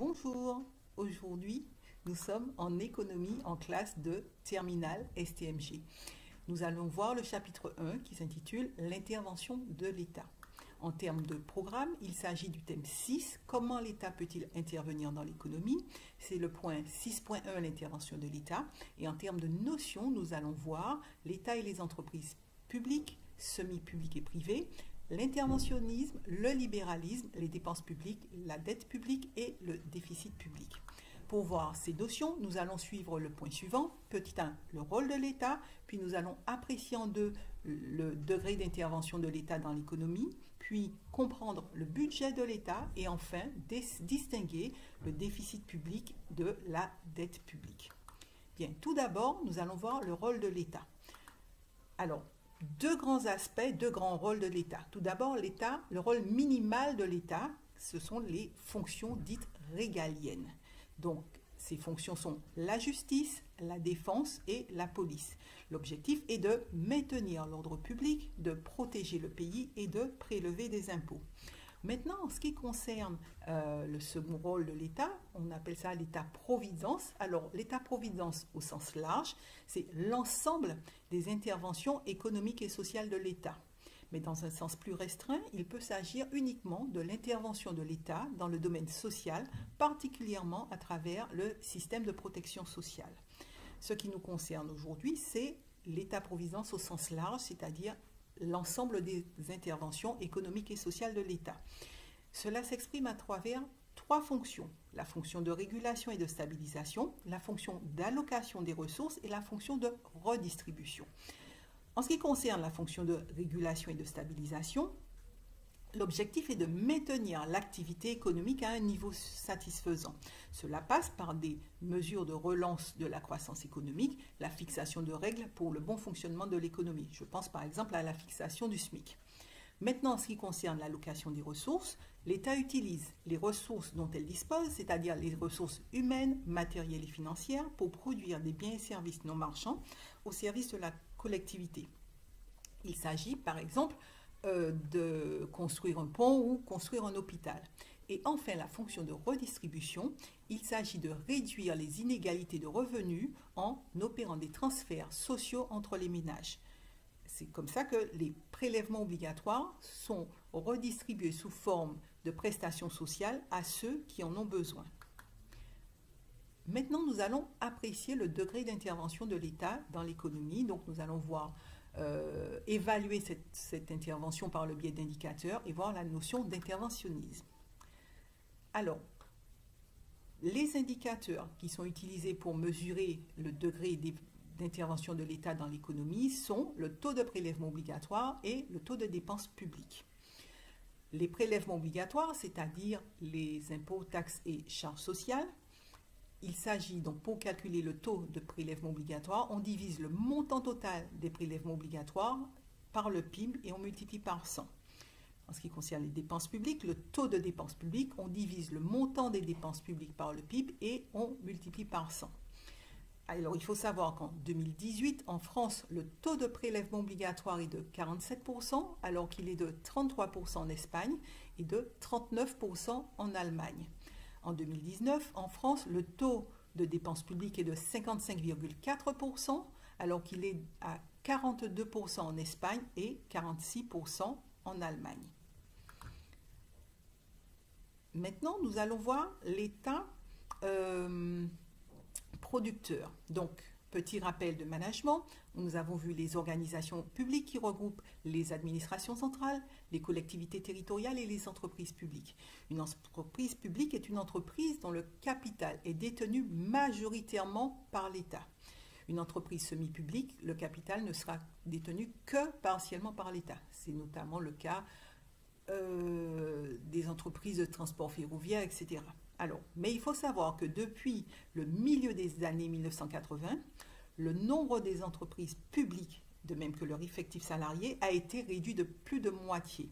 Bonjour, aujourd'hui nous sommes en économie en classe de terminale STMG. Nous allons voir le chapitre 1 qui s'intitule l'intervention de l'État. En termes de programme, il s'agit du thème 6, comment l'État peut-il intervenir dans l'économie? C'est le point 6.1, l'intervention de l'État. Et en termes de notions, nous allons voir l'État et les entreprises publiques, semi-publiques et privées, l'interventionnisme, le libéralisme, les dépenses publiques, la dette publique et le déficit public. Pour voir ces notions, nous allons suivre le point suivant. Petit 1, le rôle de l'État, puis nous allons apprécier en deux le degré d'intervention de l'État dans l'économie, puis comprendre le budget de l'État et enfin distinguer le déficit public de la dette publique. Bien, tout d'abord, nous allons voir le rôle de l'État. Alors, deux grands aspects, deux grands rôles de l'État. Tout d'abord, l'État, le rôle minimal de l'État, ce sont les fonctions dites régaliennes. Donc, ces fonctions sont la justice, la défense et la police. L'objectif est de maintenir l'ordre public, de protéger le pays et de prélever des impôts. Maintenant, en ce qui concerne le second rôle de l'État, on appelle ça l'État-providence. Alors, l'État-providence au sens large, c'est l'ensemble des interventions économiques et sociales de l'État. Mais dans un sens plus restreint, il peut s'agir uniquement de l'intervention de l'État dans le domaine social, particulièrement à travers le système de protection sociale. Ce qui nous concerne aujourd'hui, c'est l'État-providence au sens large, c'est-à-dire l'ensemble des interventions économiques et sociales de l'État. Cela s'exprime à travers trois fonctions: la fonction de régulation et de stabilisation, la fonction d'allocation des ressources et la fonction de redistribution. En ce qui concerne la fonction de régulation et de stabilisation, l'objectif est de maintenir l'activité économique à un niveau satisfaisant. Cela passe par des mesures de relance de la croissance économique, la fixation de règles pour le bon fonctionnement de l'économie. Je pense par exemple à la fixation du SMIC. Maintenant, en ce qui concerne l'allocation des ressources, l'État utilise les ressources dont elle dispose, c'est-à-dire les ressources humaines, matérielles et financières, pour produire des biens et services non marchands au service de la collectivité. Il s'agit par exemple de construire un pont ou construire un hôpital. Et enfin, la fonction de redistribution, il s'agit de réduire les inégalités de revenus en opérant des transferts sociaux entre les ménages. C'est comme ça que les prélèvements obligatoires sont redistribués sous forme de prestations sociales à ceux qui en ont besoin. Maintenant, nous allons apprécier le degré d'intervention de l'État dans l'économie. Donc, nous allons voir évaluer cette intervention par le biais d'indicateurs et voir la notion d'interventionnisme. Alors, les indicateurs qui sont utilisés pour mesurer le degré d'intervention de l'État dans l'économie sont le taux de prélèvement obligatoire et le taux de dépenses publiques. Les prélèvements obligatoires, c'est-à-dire les impôts, taxes et charges sociales, il s'agit donc, pour calculer le taux de prélèvement obligatoire, on divise le montant total des prélèvements obligatoires par le PIB et on multiplie par 100. En ce qui concerne les dépenses publiques, le taux de dépenses publiques, on divise le montant des dépenses publiques par le PIB et on multiplie par 100. Alors, il faut savoir qu'en 2018, en France, le taux de prélèvement obligatoire est de 47%, alors qu'il est de 33% en Espagne et de 39% en Allemagne. En 2019, en France, le taux de dépenses publiques est de 55,4%, alors qu'il est à 42% en Espagne et 46% en Allemagne. Maintenant, nous allons voir l'État producteur. Donc, petit rappel de management, nous avons vu les organisations publiques qui regroupent les administrations centrales, les collectivités territoriales et les entreprises publiques. Une entreprise publique est une entreprise dont le capital est détenu majoritairement par l'État. Une entreprise semi-publique, le capital ne sera détenu que partiellement par l'État. C'est notamment le cas des entreprises de transport ferroviaire, etc. Alors, mais il faut savoir que depuis le milieu des années 1980, le nombre des entreprises publiques, de même que leur effectif salarié, a été réduit de plus de moitié.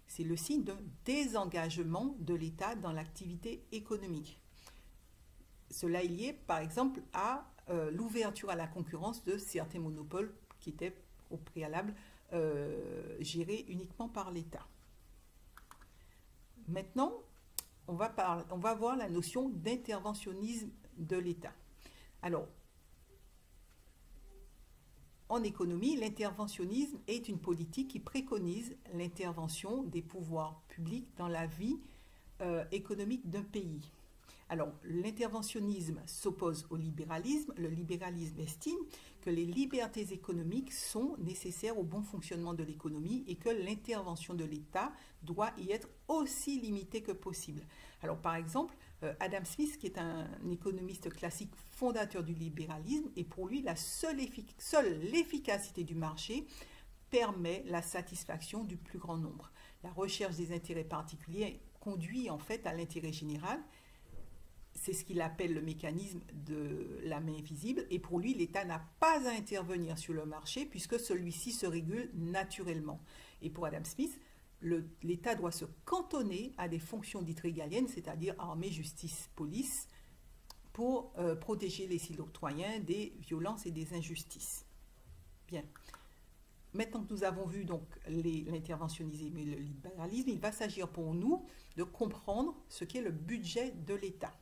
C'est le signe d'un désengagement de l'État dans l'activité économique. Cela est lié, par exemple, à l'ouverture à la concurrence de certains monopoles qui étaient au préalable gérés uniquement par l'État. Maintenant, on va voir la notion d'interventionnisme de l'État. Alors, en économie, l'interventionnisme est une politique qui préconise l'intervention des pouvoirs publics dans la vie économique d'un pays. Alors, l'interventionnisme s'oppose au libéralisme. Le libéralisme estime que les libertés économiques sont nécessaires au bon fonctionnement de l'économie et que l'intervention de l'État doit y être aussi limitée que possible. Alors, par exemple, Adam Smith, qui est un économiste classique fondateur du libéralisme, et pour lui, seule l'efficacité du marché permet la satisfaction du plus grand nombre. La recherche des intérêts particuliers conduit en fait à l'intérêt général. C'est ce qu'il appelle le mécanisme de la main invisible. Et pour lui, l'État n'a pas à intervenir sur le marché puisque celui-ci se régule naturellement. Et pour Adam Smith, l'État doit se cantonner à des fonctions dites régaliennes, c'est-à-dire armée, justice, police, pour protéger les citoyens des violences et des injustices. Bien. Maintenant que nous avons vu donc l'interventionnisme et le libéralisme, il va s'agir pour nous de comprendre ce qu'est le budget de l'État.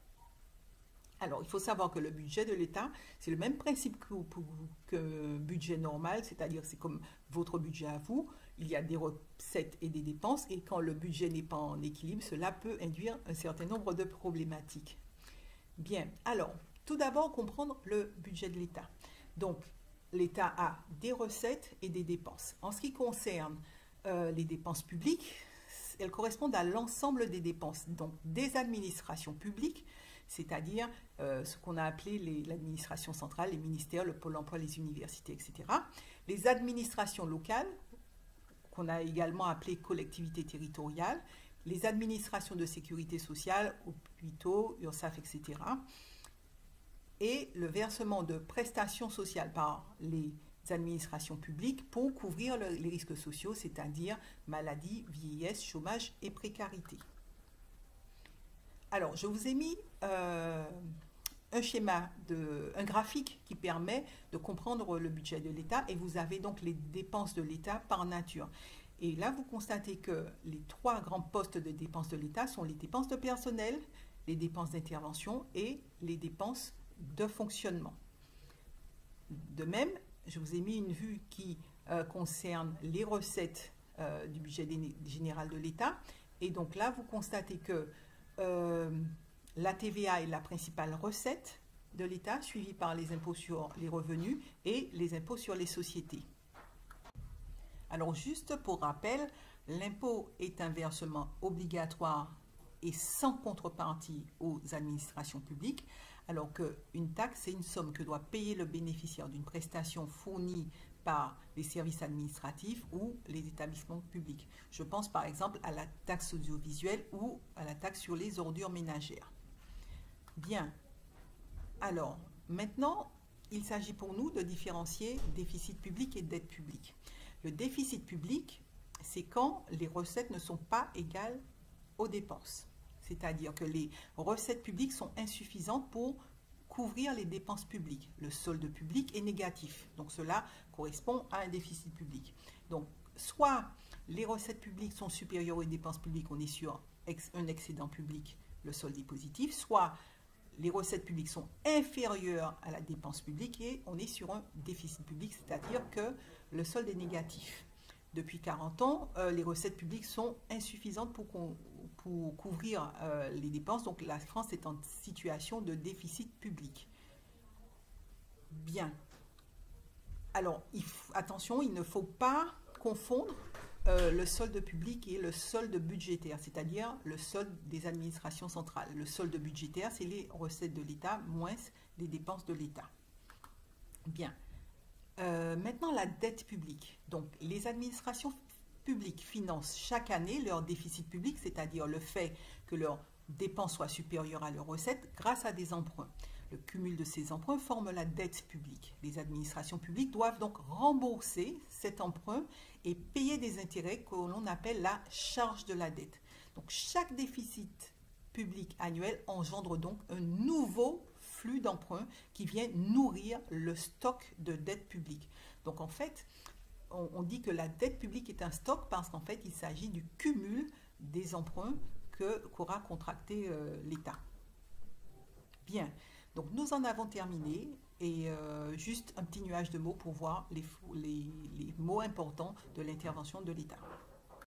Alors, il faut savoir que le budget de l'État, c'est le même principe que budget normal, c'est-à-dire c'est comme votre budget à vous. Il y a des recettes et des dépenses, et quand le budget n'est pas en équilibre, cela peut induire un certain nombre de problématiques. Bien, alors, tout d'abord, comprendre le budget de l'État. Donc, l'État a des recettes et des dépenses. En ce qui concerne les dépenses publiques, elles correspondent à l'ensemble des dépenses, donc des administrations publiques, c'est-à-dire ce qu'on a appelé l'administration centrale, les ministères, le pôle emploi, les universités, etc. Les administrations locales, qu'on a également appelées collectivités territoriales, les administrations de sécurité sociale, hôpitaux, URSSAF, etc. Et le versement de prestations sociales par les administrations publiques pour couvrir les risques sociaux, c'est-à-dire maladie, vieillesse, chômage et précarité. Alors, je vous ai mis un schéma, un graphique qui permet de comprendre le budget de l'État et vous avez donc les dépenses de l'État par nature. Et là, vous constatez que les trois grands postes de dépenses de l'État sont les dépenses de personnel, les dépenses d'intervention et les dépenses de fonctionnement. De même, je vous ai mis une vue qui concerne les recettes du budget général de l'État. Et donc là, vous constatez que la TVA est la principale recette de l'État, suivie par les impôts sur les revenus et les impôts sur les sociétés. Alors, juste pour rappel, l'impôt est un versement obligatoire et sans contrepartie aux administrations publiques, alors qu'une taxe, c'est une somme que doit payer le bénéficiaire d'une prestation fournie par les services administratifs ou les établissements publics. Je pense par exemple à la taxe audiovisuelle ou à la taxe sur les ordures ménagères. Bien. Alors, maintenant, il s'agit pour nous de différencier déficit public et dette publique. Le déficit public, c'est quand les recettes ne sont pas égales aux dépenses. C'est-à-dire que les recettes publiques sont insuffisantes pour couvrir les dépenses publiques. Le solde public est négatif. Donc cela correspond à un déficit public. Donc soit les recettes publiques sont supérieures aux dépenses publiques, on est sur un excédent public, le solde est positif, soit les recettes publiques sont inférieures à la dépense publique et on est sur un déficit public, c'est-à-dire que le solde est négatif. Depuis 40 ans, les recettes publiques sont insuffisantes pour couvrir les dépenses. Donc la France est en situation de déficit public. Bien. Alors, attention, il ne faut pas confondre le solde public et le solde budgétaire, c'est-à-dire le solde des administrations centrales. Le solde budgétaire, c'est les recettes de l'État moins les dépenses de l'État. Bien. Maintenant, la dette publique. Donc, les administrations publiques financent chaque année leur déficit public, c'est-à-dire le fait que leurs dépenses soient supérieures à leurs recettes grâce à des emprunts. Le cumul de ces emprunts forme la dette publique. Les administrations publiques doivent donc rembourser cet emprunt et payer des intérêts que l'on appelle la charge de la dette. Donc, chaque déficit public annuel engendre donc un nouveau flux d'emprunts qui vient nourrir le stock de dette publique. Donc, en fait, on dit que la dette publique est un stock parce qu'en fait, il s'agit du cumul des emprunts qu'aura contracté l'État. Bien, donc nous en avons terminé et juste un petit nuage de mots pour voir les mots importants de l'intervention de l'État.